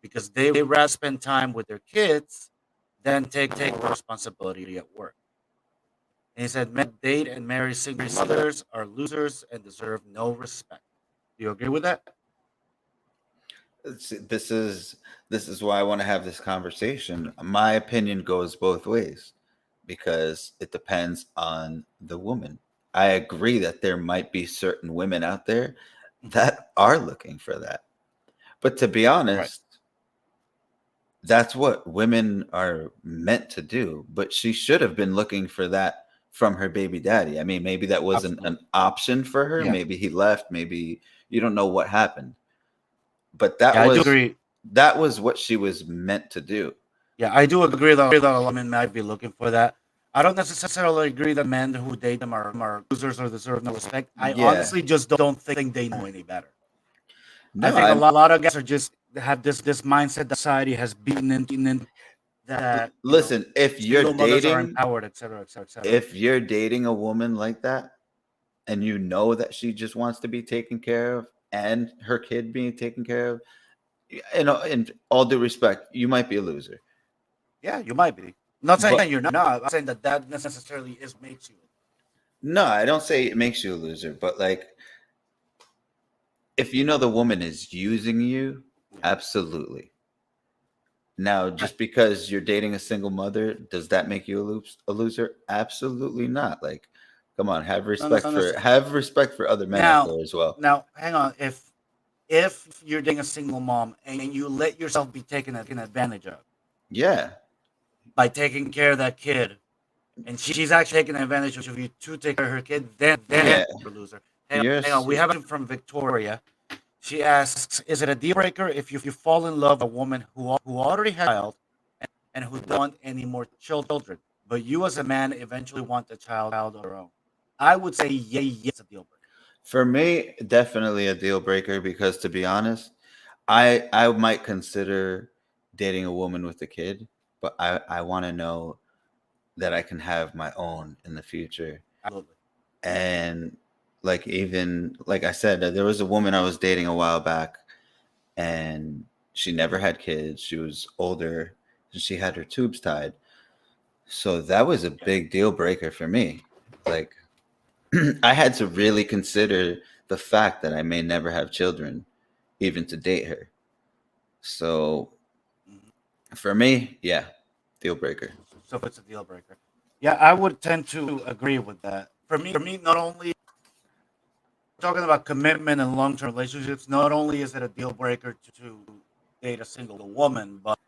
S1: because they rather spend time with their kids than take responsibility at work. And he said men date and marry single mothers are losers and deserve no respect. Do you agree with that?
S2: This is why I want to have this conversation. My opinion goes both ways because it depends on the woman. I agree that there might be certain women out there
S1: Mhm.
S2: that are looking for that. But to be
S1: Right.
S2: honest, that's what women are meant to do. But she should have been looking for that from her baby daddy. I mean, maybe that wasn't an
S1: Absolutely.
S2: option for her.
S1: Yeah.
S2: Maybe he left. Maybe you don't know what happened. But
S1: Yeah, I do agree.
S2: that was what she was meant to do.
S1: Yeah, I do agree that a lot of women might be looking for that. I don't necessarily agree that men who date them are losers or deserve no respect. I
S2: Yeah.
S1: honestly just don't think they know any better. I
S2: No,
S1: think a
S2: I'm
S1: lot of guys are just have this mindset that society has beaten into that
S2: listen,
S1: single mothers are empowered, etc., etc., etc.
S2: if you're dating a woman like that and you know that she just wants to be taken care of and her kid being taken care of, in all due respect, you might be a loser.
S1: Yeah, you might be. I'm not saying
S2: But
S1: you're not. I'm saying that that necessarily is makes you.
S2: no, I don't say it makes you a loser, but like if you know the woman is using you,
S1: Yeah.
S2: absolutely. Now,
S1: Right.
S2: just because you're dating a single mother, does that make you a loser? Absolutely not. Like, come on,
S1: Not necessarily.
S2: have respect for other men out
S1: Now,
S2: there as well.
S1: now, hang on. If you're dating a single mom and you let yourself be taken advantage of
S2: Yeah,
S1: by taking care of that kid, and she's actually taking advantage of you to take care of her kid, then
S2: yeah.
S1: you're a loser.
S2: You're
S1: Hang on. We have a question from Victoria. She asks, "Is it a deal breaker if you fall in love with a woman who already has a child and who don't want any more children, but you as a man eventually want a child of your own?" I would say, yeah, yes, a deal breaker.
S2: for me definitely a deal breaker because to be honest, I might consider dating a woman with a kid, but I want to know that I can have my own in the future.
S1: Absolutely.
S2: And like even like I said, there was a woman I was dating a while back and she never had kids. She was older and she had her tubes tied. So that was a
S1: Yeah.
S2: big deal breaker for me. Like I had to really consider the fact that I may never have children even to date her. So
S1: Mhm.
S2: for me, yeah, deal breaker.
S1: So it's a deal breaker. Yeah, I would tend to agree with that. For me, not only talking about commitment and long term relationships, not only is it a deal breaker to date a single woman, but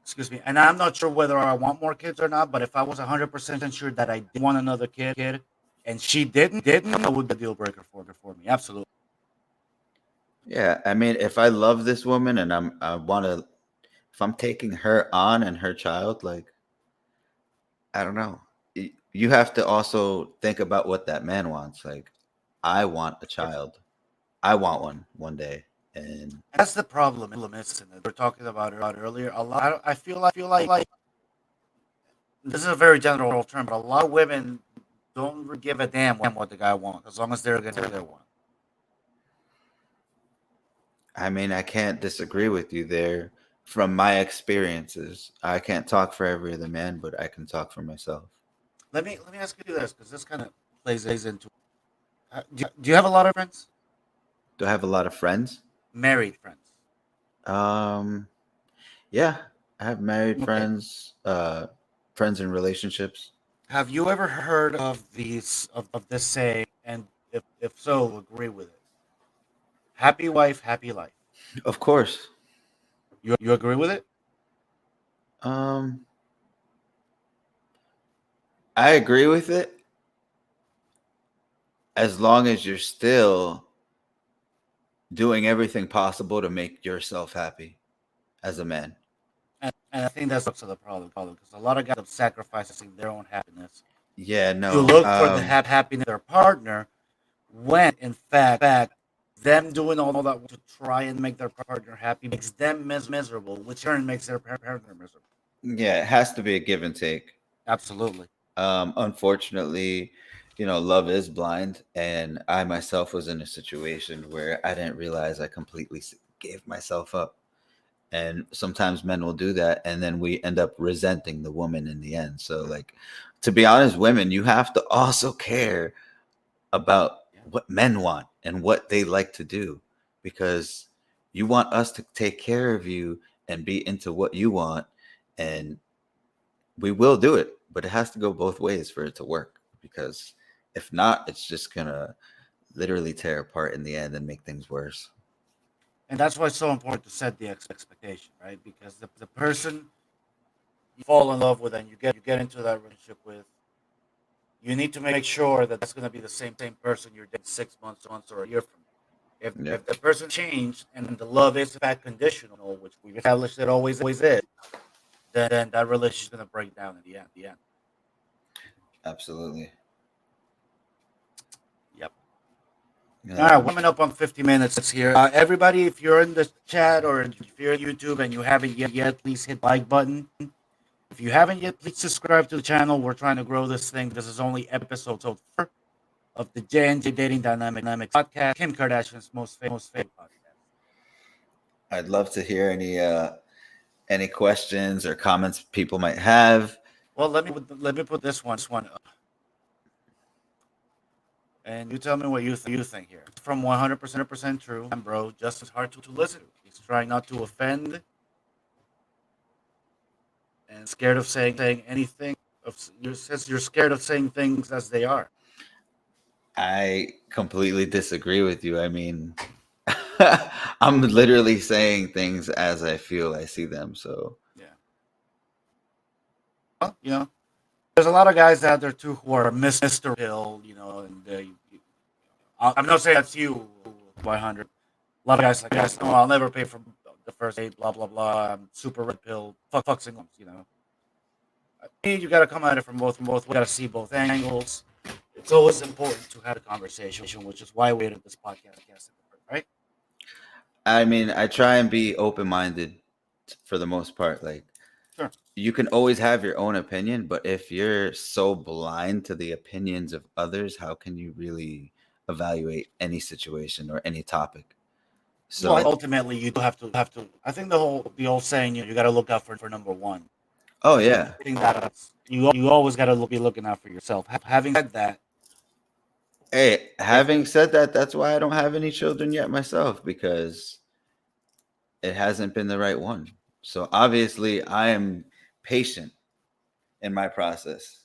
S1: excuse me, and I'm not sure whether I want more kids or not. But if I was 100% sure that I did want another kid, and she didn't, that would be a deal breaker for me. Absolutely.
S2: Yeah, I mean, if I love this woman and I want to, if I'm taking her on and her child, like I don't know. You have to also think about what that man wants. Like, I want a
S1: Yes.
S2: child. I want one day. And
S1: And that's the problem. Is, and we're talking about earlier. A lot. I feel like this is a very general term, but a lot of women don't really give a damn what the guy wants, as long as they're gonna get one.
S2: I mean, I can't disagree with you there. From my experiences, I can't talk for every other man, but I can talk for myself.
S1: Let me ask you this, because this kind of plays into. Do you have a lot of friends?
S2: Do I have a lot of friends?
S1: Married friends.
S2: Um, yeah, I have married
S1: Okay.
S2: friends, friends in relationships.
S1: Have you ever heard of of this saying? And if so, agree with it. Happy wife, happy life.
S2: Of course.
S1: You agree with it?
S2: Um, I agree with it as long as you're still doing everything possible to make yourself happy as a man.
S1: And I think that's also the problem because a lot of guys are sacrificing their own happiness
S2: Yeah,
S1: to
S2: no.
S1: look for the happiness of their partner, when in fact them doing all that to try and make their partner happy makes them miserable, which in turn makes their partner miserable.
S2: Yeah, it has to be a give and take.
S1: Absolutely.
S2: Unfortunately, love is blind, and I myself was in a situation where I didn't realize I completely gave myself up. And sometimes men will do that, and then we end up resenting the woman in the end. So, like, to be honest, women, you have to also care about
S1: Yeah.
S2: what men want and what they like to do because You want us to take care of you and be into what you want, and we will do it, but it has to go both ways for it to work. Because if not, it's just gonna literally tear apart in the end and make things worse.
S1: And that's why it's so important to set the expectation, right? Because the person you fall in love with and you get into that relationship with, you need to make sure that that's going to be the same person you're dating 6 months or a year from now.
S2: Yep,
S1: If the person changed and the love is in fact conditional, which we've established it always is, then that relationship is going to break down in the end.
S2: absolutely.
S1: Yep. All right,
S2: Um,
S1: we're coming up on 50 minutes here. Everybody, if you're in the chat or if you're on YouTube and you haven't yet, please hit the like button. If you haven't yet, please subscribe to the channel. We're trying to grow this thing. This is only episode 4 of the J&J Dating Dynamics podcast, Kim Kardashian's most favorite podcast.
S2: I'd love to hear any questions or comments people might have.
S1: Well, let me put this one up, and you tell me what you think here. From 100% true, and bro, just as hard to listen to. He's trying not to offend and scared of saying anything. Says you're scared of saying things as they are.
S2: I completely disagree with you. I mean, I'm literally saying things as I feel I see them. So
S1: Yeah. Well, there's a lot of guys out there too who are Mr. Pill, and I'm not saying that's you, 100. A lot of guys no, I'll never pay for the first date, blah blah blah. I'm super red pill, fuck singles. You got to come at it from both. We got to see both angles. It's always important to have a conversation, which is why we did this podcast, right?
S2: I mean, I try and be open minded for the most part. Like,
S1: Sure.
S2: you can always have your own opinion, but if you're so blind to the opinions of others, how can you really evaluate any situation or any topic?
S1: Well,
S2: So,
S1: ultimately, you do have to. I think the old saying, you got to look out for number one.
S2: oh
S1: I
S2: yeah.
S1: think that you always got to be looking out for yourself. Having said that,
S2: Hey,
S1: if
S2: having said that, that's why I don't have any children yet myself, because it hasn't been the right one. So obviously, I am patient in my process.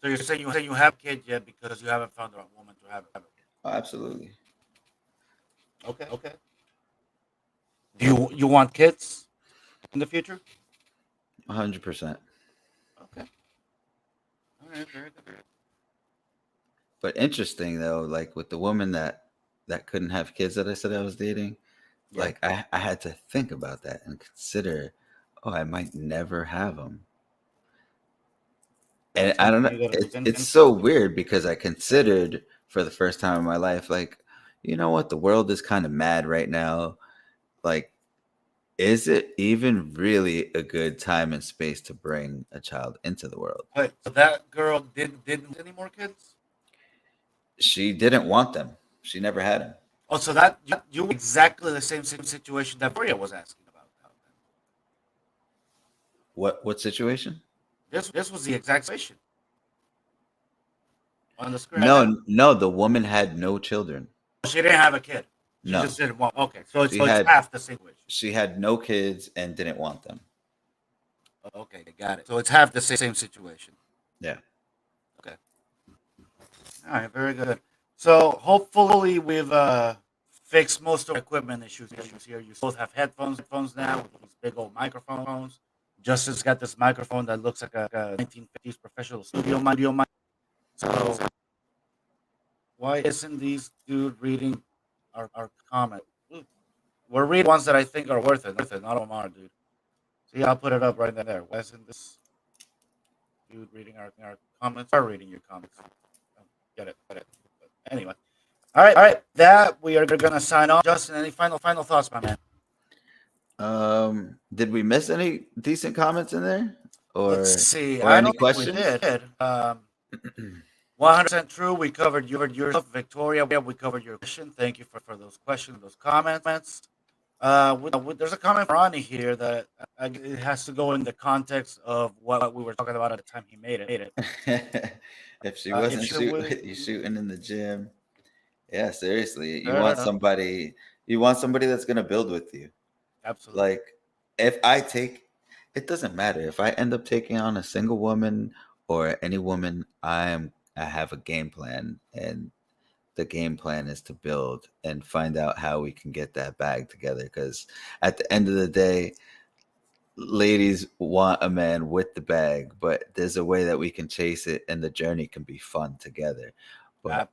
S1: so you're saying you have kids yet because you haven't found the right woman to have it.
S2: Oh, absolutely.
S1: Okay, okay. Do you want kids in the future?
S2: 100%.
S1: Okay. All right. Very good.
S2: But interesting though, like with the woman that couldn't have kids that I said I was dating,
S1: Yeah.
S2: like I had to think about that and consider, oh, I might never have them. And
S1: That's
S2: I don't
S1: something
S2: know,
S1: you got to look
S2: it's
S1: into.
S2: so weird because I considered for the first time in my life, like, you know what, the world is kind of mad right now. Like, is it even really a good time and space to bring a child into the world?
S1: Wait, so that girl didn't want any more kids?
S2: She didn't want them. She never had them.
S1: Oh, so that you were exactly the same situation that Victoria was asking about.
S2: What situation?
S1: This was the exact situation on the screen right now.
S2: No, no, the woman had no children.
S1: She didn't have a kid. She
S2: No.
S1: just didn't want. Okay, so it's
S2: She
S1: so it's
S2: had
S1: half the situation.
S2: she had no kids and didn't want them.
S1: Okay, got it. So it's half the same situation.
S2: Yeah.
S1: Okay. All right, very good. So hopefully we've fixed most of the equipment issues here. You both have headphones now with these big old microphones. Justin's got this microphone that looks like a 1950s professional studio mic. So why isn't these dude reading our comment? We're reading ones that I think are worth it. Not all of them are, dude. See, I'll put it up right there. Why isn't this dude reading our comments? Are reading your comments? Get it. But anyway. All right. That we are gonna sign off. Justin, any final thoughts, my man?
S2: Did we miss any decent comments in there,
S1: Let's
S2: or
S1: see.
S2: or
S1: I
S2: any
S1: don't think we
S2: questions?
S1: did. 100% true. We covered your stuff, Victoria. We covered your question. Thank you for those questions, those comments. There's a comment from Ronnie here that it has to go in the context of what we were talking about at the time he made it.
S2: If she
S1: If
S2: wasn't
S1: she would,
S2: shooting in the gym, yeah, seriously,
S1: fair enough.
S2: You want somebody that's going to build with you.
S1: Absolutely.
S2: Like, if I take, it doesn't matter if I end up taking on a single woman or any woman. I have a game plan, and the game plan is to build and find out how we can get that bag together. Because at the end of the day, ladies want a man with the bag, but there's a way that we can chase it, and the journey can be fun together. But
S1: Absolutely.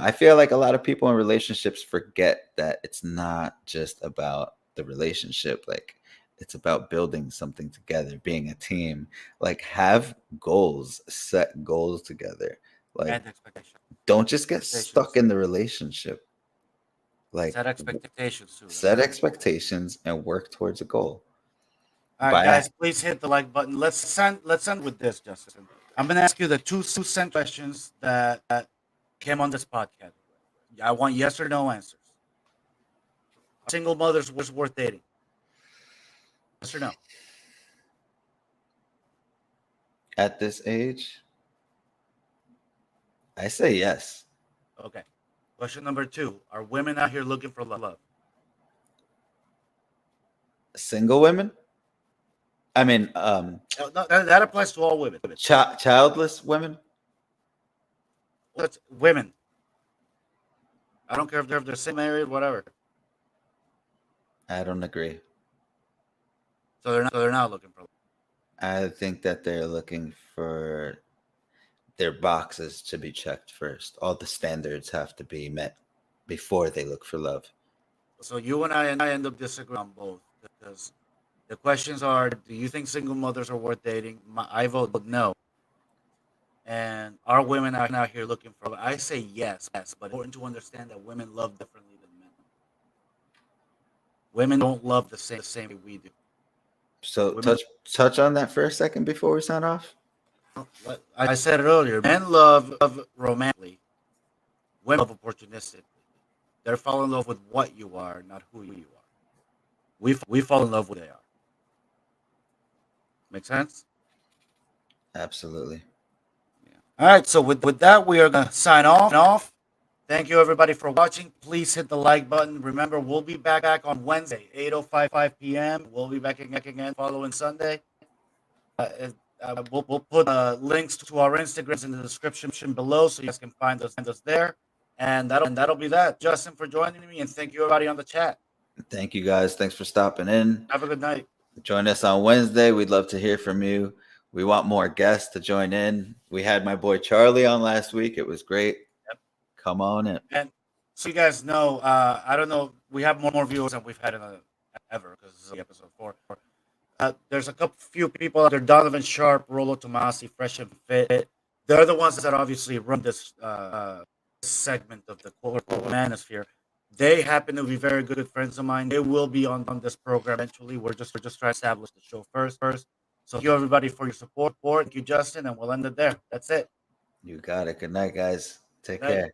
S2: I feel like a lot of people in relationships forget that it's not just about the relationship. Like, it's about building something together, being a team. Like, have goals, set goals together. Like,
S1: And
S2: don't just get stuck
S1: expectations.
S2: in the relationship. Like,
S1: Set expectations too. That's
S2: set
S1: very important.
S2: expectations and work towards a goal.
S1: All right, guys, please hit the like button. Let's end with this, Justin. I'm gonna ask you the two cent questions that came on this podcast. I want yes or no answers. Are single mothers worth dating? Yes or no?
S2: At this age, I say yes.
S1: Okay. Question number two: are women out here looking for love?
S2: Single women? I mean,
S1: No, that applies to all women.
S2: childless women?
S1: That's women. I don't care if they're single, married, whatever.
S2: I don't agree.
S1: So they're not looking for love.
S2: I think that they're looking for their boxes to be checked first. All the standards have to be met before they look for love.
S1: So you and I end up disagreeing on both because the questions are: do you think single mothers are worth dating? I vote no. And are women out here looking for love? I say yes, but it's important to understand that women love differently than men. Women don't love the same way we do.
S2: So
S1: Women,
S2: touch on that for a second before we sign off.
S1: I said it earlier. Men love romantically. Women love opportunistically. They fall in love with what you are, not who you are. We fall in love with who they are. Make sense?
S2: Absolutely.
S1: Yeah. All right. So with that, we are gonna sign off. Thank you everybody for watching. Please hit the like button. Remember, we'll be back on Wednesday, 8:05 p.m. We'll be back again following Sunday. We'll put links to our Instagrams in the description below, so you guys can find us there. And that'll be that. Justin for joining me, and thank you everybody on the chat.
S2: Thank you guys. Thanks for stopping in.
S1: Have a good night.
S2: Join us on Wednesday. We'd love to hear from you. We want more guests to join in. We had my boy Charlie on last week. It was great.
S1: Yep.
S2: Come on in.
S1: And so you guys know, I don't know, we have more viewers than we've had in ever because this is episode 4. There's a few people out there: Donovan Sharp, Rollo Tomassi, Fresh and Fit. They're the ones that obviously run this segment of the corporate manosphere. They happen to be very good friends of mine. They will be on this program eventually. We're just trying to establish the show first. So thank you everybody for your support. Thank you, Justin, and we'll end it there. That's it.
S2: You got it. Good night, guys. Take
S1: Good night.
S2: care.